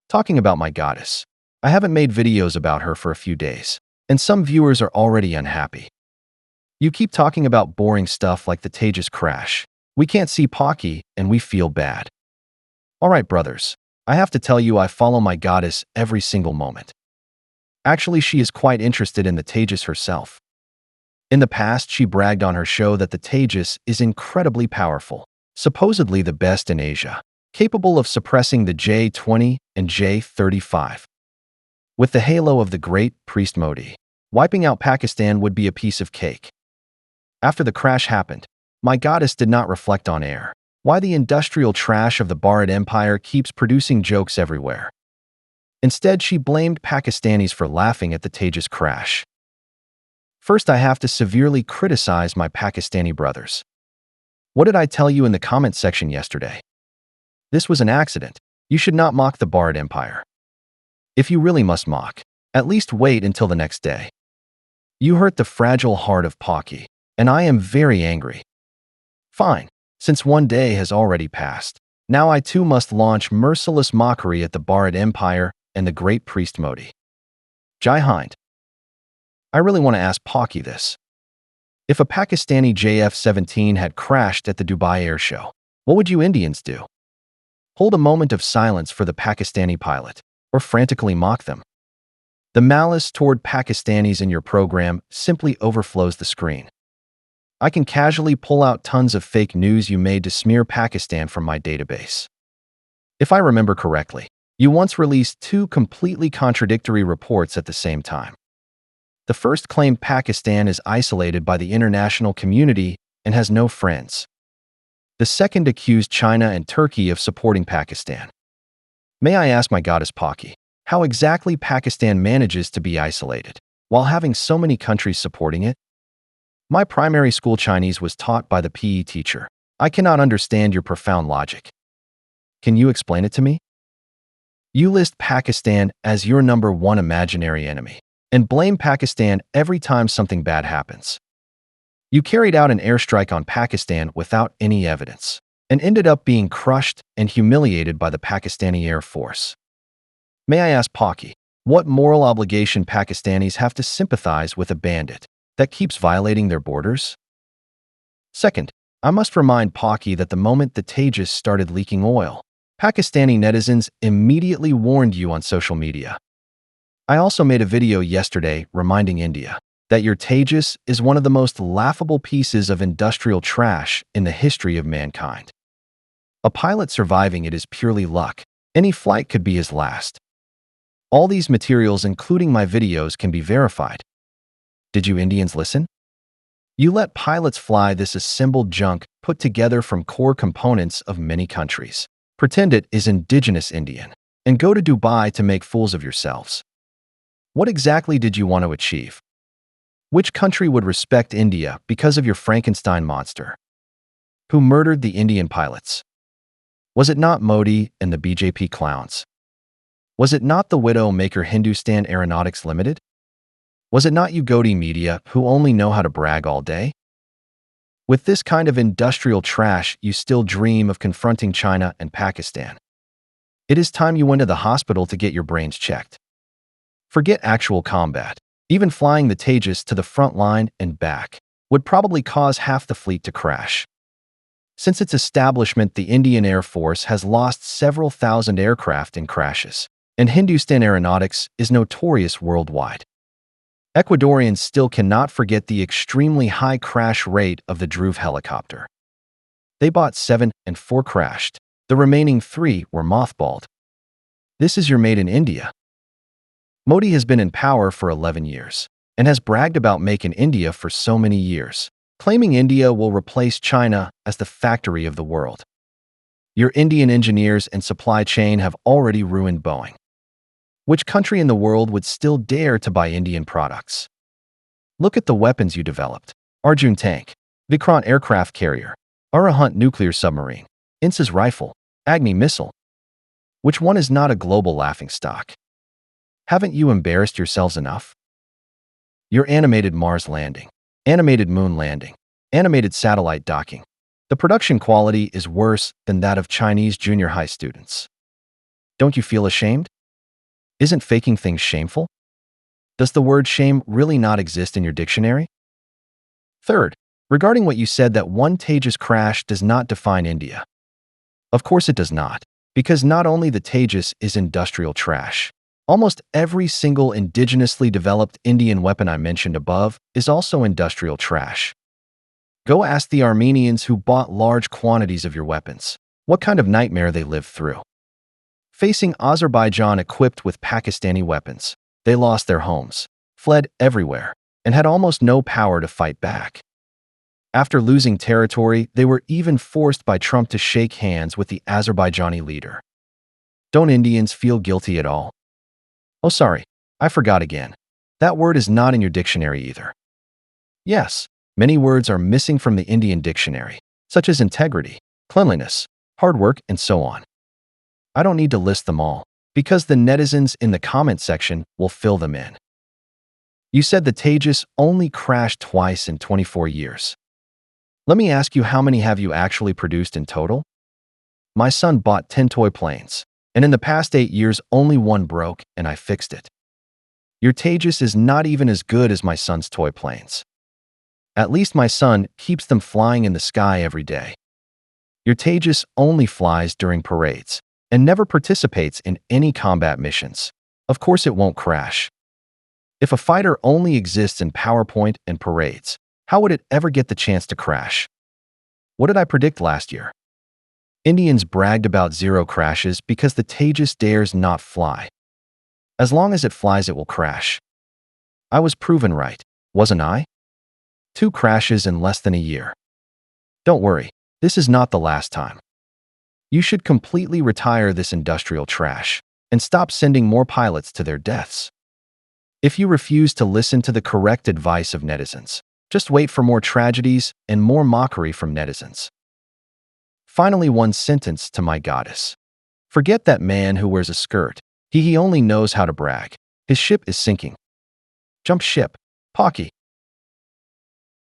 Talking about my goddess. I haven't made videos about her for a few days, and some viewers are already unhappy. You keep talking about boring stuff like the Tejas crash. We can't see Palki, and we feel bad. Alright, brothers. I have to tell you I follow my goddess every single moment. Actually, she is quite interested in the Tejas herself. In the past, she bragged on her show that the Tejas is incredibly powerful, supposedly the best in Asia, capable of suppressing the J-20 and J-35. With the halo of the great priest Modi, wiping out Pakistan would be a piece of cake. After the crash happened, my goddess did not reflect on air why the industrial trash of the Bharat Empire keeps producing jokes everywhere. Instead, she blamed Pakistanis for laughing at the Tejas crash. First, I have to severely criticize my Pakistani brothers. What did I tell you in the comment section yesterday? This was an accident. You should not mock the Bharat Empire. If you really must mock, at least wait until the next day. You hurt the fragile heart of Palki, and I am very angry. Fine, since one day has already passed, now I too must launch merciless mockery at the Bharat Empire and the great priest Modi. Jai Hind. I really want to ask Palki this. If a Pakistani JF-17 had crashed at the Dubai Air Show, what would you Indians do? Hold a moment of silence for the Pakistani pilot, or frantically mock them? The malice toward Pakistanis in your program simply overflows the screen. I can casually pull out tons of fake news you made to smear Pakistan from my database. If I remember correctly, you once released two completely contradictory reports at the same time. The first claimed Pakistan is isolated by the international community and has no friends. The second accused China and Turkey of supporting Pakistan. May I ask my goddess Palki, how exactly Pakistan manages to be isolated, while having so many countries supporting it? My primary school Chinese was taught by the PE teacher. I cannot understand your profound logic. Can you explain it to me? You list Pakistan as your number one imaginary enemy, and blame Pakistan every time something bad happens. You carried out an airstrike on Pakistan without any evidence, and ended up being crushed and humiliated by the Pakistani Air Force. May I ask Palki, what moral obligation Pakistanis have to sympathize with a bandit that keeps violating their borders? Second, I must remind Palki that the moment the Tejas started leaking oil, Pakistani netizens immediately warned you on social media. I also made a video yesterday reminding India that your Tejas is one of the most laughable pieces of industrial trash in the history of mankind. A pilot surviving it is purely luck. Any flight could be his last. All these materials, including my videos, can be verified. Did you Indians listen? You let pilots fly this assembled junk put together from core components of many countries. Pretend it is indigenous Indian, and go to Dubai to make fools of yourselves. What exactly did you want to achieve? Which country would respect India because of your Frankenstein monster? Who murdered the Indian pilots? Was it not Modi and the BJP clowns? Was it not the widow maker Hindustan Aeronautics Limited? Was it not you Gaudy media who only know how to brag all day? With this kind of industrial trash, you still dream of confronting China and Pakistan. It is time you went to the hospital to get your brains checked. Forget actual combat. Even flying the Tejas to the front line and back would probably cause half the fleet to crash. Since its establishment, the Indian Air Force has lost several thousand aircraft in crashes, and Hindustan Aeronautics is notorious worldwide. Ecuadorians still cannot forget the extremely high crash rate of the Dhruv helicopter. They bought 7 and 4 crashed. The remaining 3 were mothballed. This is your made in India. Modi has been in power for 11 years and has bragged about Make in India for so many years, claiming India will replace China as the factory of the world. Your Indian engineers and supply chain have already ruined Boeing. Which country in the world would still dare to buy Indian products? Look at the weapons you developed. Arjun tank, Vikrant aircraft carrier, Arahant nuclear submarine, Insas rifle, Agni missile. Which one is not a global laughingstock? Haven't you embarrassed yourselves enough? Your animated Mars landing, animated moon landing, animated satellite docking. The production quality is worse than that of Chinese junior high students. Don't you feel ashamed? Isn't faking things shameful? Does the word shame really not exist in your dictionary? Third, regarding what you said that one Tejas crash does not define India. Of course it does not, because not only the Tejas is industrial trash. Almost every single indigenously developed Indian weapon I mentioned above is also industrial trash. Go ask the Armenians who bought large quantities of your weapons what kind of nightmare they lived through. Facing Azerbaijan equipped with Pakistani weapons, they lost their homes, fled everywhere, and had almost no power to fight back. After losing territory, they were even forced by Trump to shake hands with the Azerbaijani leader. Don't Indians feel guilty at all? Oh, sorry, I forgot again. That word is not in your dictionary either. Yes, many words are missing from the Indian dictionary, such as integrity, cleanliness, hard work, and so on. I don't need to list them all, because the netizens in the comment section will fill them in. You said the Tejas only crashed twice in 24 years. Let me ask you, how many have you actually produced in total? My son bought 10 toy planes, and in the past 8 years only one broke, and I fixed it. Your Tejas is not even as good as my son's toy planes. At least my son keeps them flying in the sky every day. Your Tejas only flies during parades and never participates in any combat missions. Of course it won't crash. If a fighter only exists in PowerPoint and parades, how would it ever get the chance to crash? What did I predict last year? Indians bragged about 0 crashes because the Tejas dares not fly. As long as it flies, it will crash. I was proven right, wasn't I? 2 crashes in less than a year. Don't worry, this is not the last time. You should completely retire this industrial trash and stop sending more pilots to their deaths. If you refuse to listen to the correct advice of netizens, just wait for more tragedies and more mockery from netizens. Finally, one sentence to my goddess. Forget that man who wears a skirt. He only knows how to brag. His ship is sinking. Jump ship, Palki.